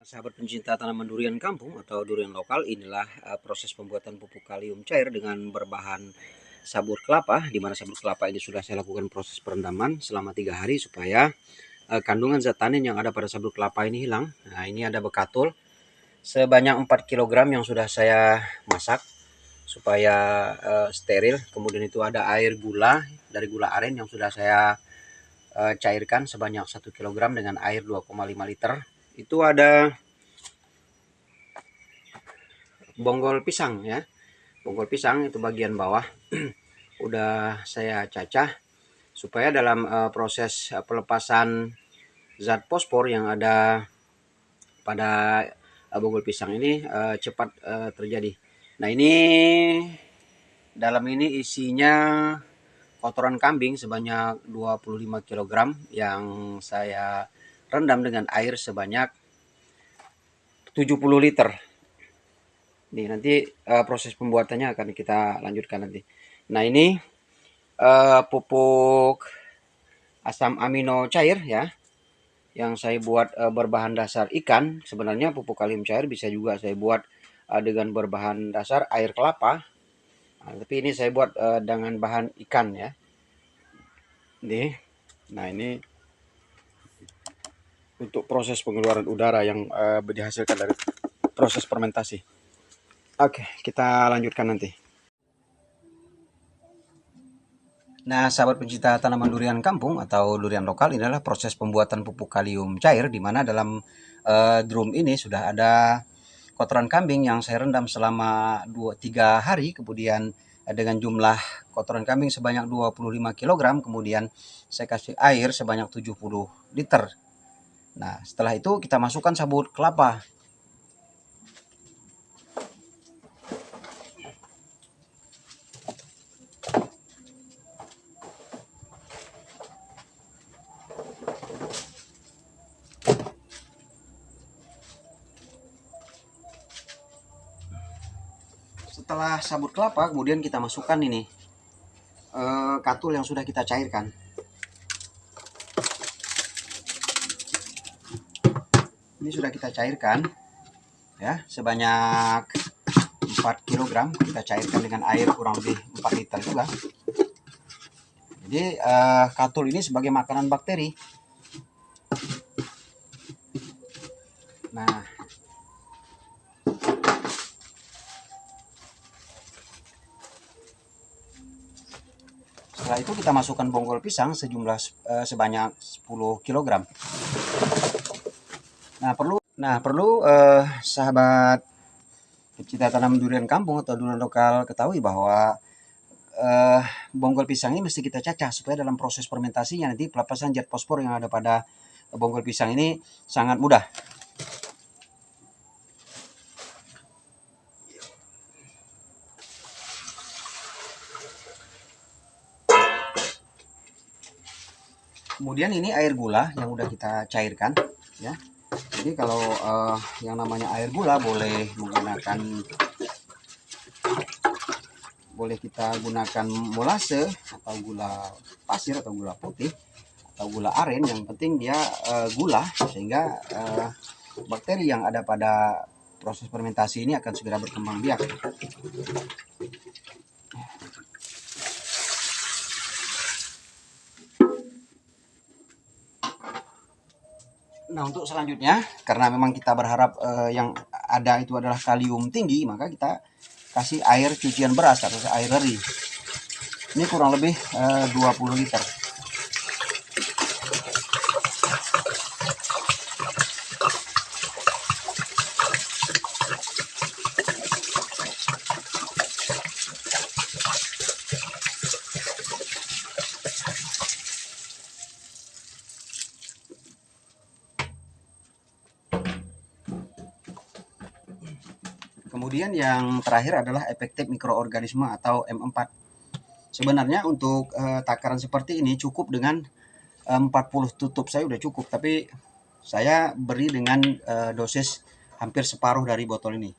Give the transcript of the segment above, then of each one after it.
Sahabat pencinta tanaman durian kampung atau durian lokal, inilah proses pembuatan pupuk kalium cair dengan berbahan sabur kelapa, di mana sabur kelapa ini sudah saya lakukan proses perendaman selama 3 hari supaya kandungan zat tanin yang ada pada sabur kelapa ini hilang. Nah, ini ada bekatul sebanyak 4 kg yang sudah saya masak supaya steril. Kemudian itu ada air gula dari gula aren yang sudah saya cairkan sebanyak 1 kg dengan air 2,5 liter. Itu ada bonggol pisang ya, bonggol pisang itu bagian bawah udah saya cacah supaya dalam proses pelepasan zat fosfor yang ada pada bonggol pisang ini cepat terjadi. Nah, ini dalam ini isinya kotoran kambing sebanyak 25 kg yang saya rendam dengan air sebanyak 70 liter. Nih, nanti proses pembuatannya akan kita lanjutkan nanti. Nah, ini pupuk asam amino cair ya, yang saya buat berbahan dasar ikan. Sebenarnya pupuk kalium cair bisa juga saya buat dengan berbahan dasar air kelapa. Nah, tapi ini saya buat dengan bahan ikan ya. Nih, nah ini untuk proses pengeluaran udara yang dihasilkan dari proses fermentasi. Oke, kita lanjutkan nanti. Nah, sahabat pencinta tanaman durian kampung atau durian lokal, ini adalah proses pembuatan pupuk kalium cair, di mana dalam drum ini sudah ada kotoran kambing yang saya rendam selama 2-3 hari, kemudian dengan jumlah kotoran kambing sebanyak 25 kg, kemudian saya kasih air sebanyak 70 liter. Nah, setelah itu kita masukkan sabut kelapa. Setelah sabut kelapa, kemudian kita masukkan ini katul yang sudah kita cairkan. Ini sudah kita cairkan ya, sebanyak 4 kg kita cairkan dengan air kurang lebih 4 liter juga. Jadi katul ini sebagai makanan bakteri. Nah, setelah itu kita masukkan bonggol pisang sejumlah sebanyak 10 kg. Nah perlu sahabat pecinta tanam durian kampung atau durian lokal ketahui bahwa bonggol pisang ini mesti kita cacah supaya dalam proses fermentasinya nanti pelepasan zat fosfor yang ada pada bonggol pisang ini sangat mudah. Kemudian ini air gula yang udah kita cairkan ya. Jadi kalau yang namanya air gula boleh kita gunakan molase atau gula pasir atau gula putih atau gula aren, yang penting dia gula, sehingga bakteri yang ada pada proses fermentasi ini akan segera berkembang biak. Nah, untuk selanjutnya, karena memang kita berharap yang ada itu adalah kalium tinggi, maka kita kasih air cucian beras atau air leri. Ini kurang lebih 20 liter. Kemudian yang terakhir adalah efektif mikroorganisme atau M4. Sebenarnya untuk takaran seperti ini cukup dengan 40 tutup saya udah cukup, tapi saya beri dengan dosis hampir separuh dari botol ini.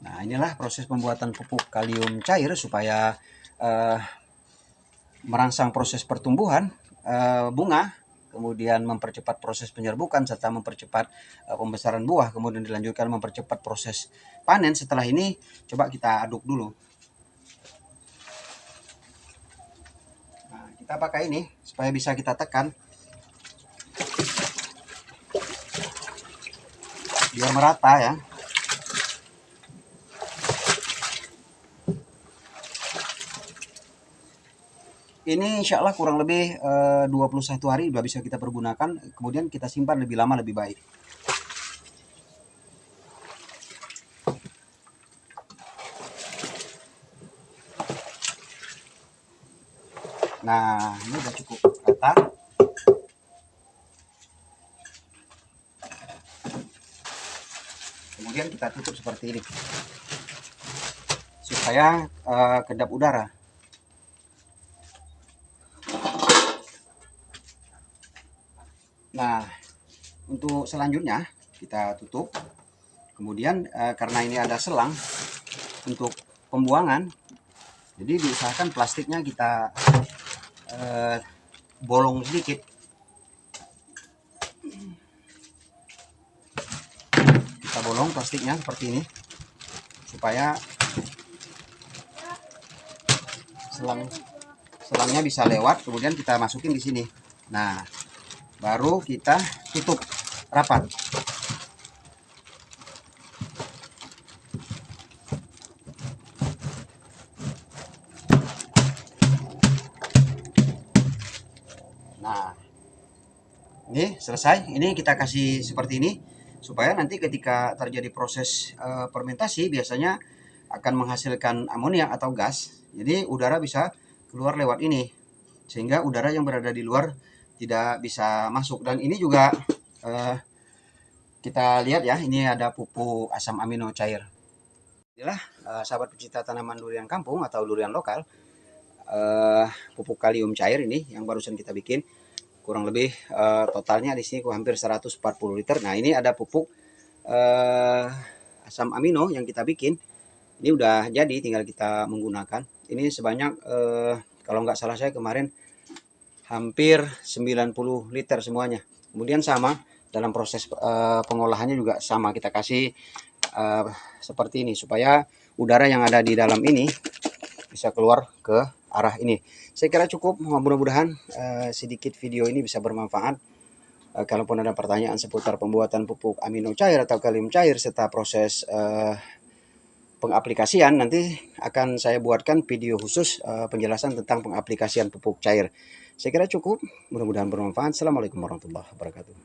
Nah, inilah proses pembuatan pupuk kalium cair supaya merangsang proses pertumbuhan bunga, kemudian mempercepat proses penyerbukan serta mempercepat pembesaran buah, kemudian dilanjutkan mempercepat proses panen. Setelah ini coba kita aduk dulu. Nah, kita pakai ini supaya bisa kita tekan biar merata ya. Ini insya Allah kurang lebih 21 hari sudah bisa kita pergunakan, kemudian kita simpan lebih lama lebih baik. Nah, ini udah cukup rata. Kemudian kita tutup seperti ini supaya kedap udara. Nah, untuk selanjutnya kita tutup. Kemudian karena ini ada selang untuk pembuangan, jadi diusahakan plastiknya kita bolong sedikit. Kita bolong plastiknya seperti ini supaya selangnya bisa lewat. Kemudian kita masukin di sini. Nah, baru kita tutup rapat. Nah, ini selesai. Ini kita kasih seperti ini supaya nanti ketika terjadi proses fermentasi biasanya akan menghasilkan amonia atau gas. Jadi udara bisa keluar lewat ini sehingga udara yang berada di luar tidak bisa masuk. Dan ini juga kita lihat ya, ini ada pupuk asam amino cair. Inilah sahabat pecinta tanaman durian kampung atau durian lokal, pupuk kalium cair ini yang barusan kita bikin. Kurang lebih totalnya di sini hampir 140 liter. Nah, ini ada pupuk asam amino yang kita bikin. Ini udah jadi, tinggal kita menggunakan. Ini sebanyak kalau nggak salah saya kemarin hampir 90 liter semuanya. Kemudian sama dalam proses pengolahannya juga sama, kita kasih seperti ini supaya udara yang ada di dalam ini bisa keluar ke arah ini. Saya kira cukup, mudah-mudahan sedikit video ini bisa bermanfaat. Kalaupun ada pertanyaan seputar pembuatan pupuk amino cair atau kalium cair serta proses pengaplikasian, nanti akan saya buatkan video khusus penjelasan tentang pengaplikasian pupuk cair. Saya kira cukup, mudah-mudahan bermanfaat. Assalamualaikum warahmatullahi wabarakatuh.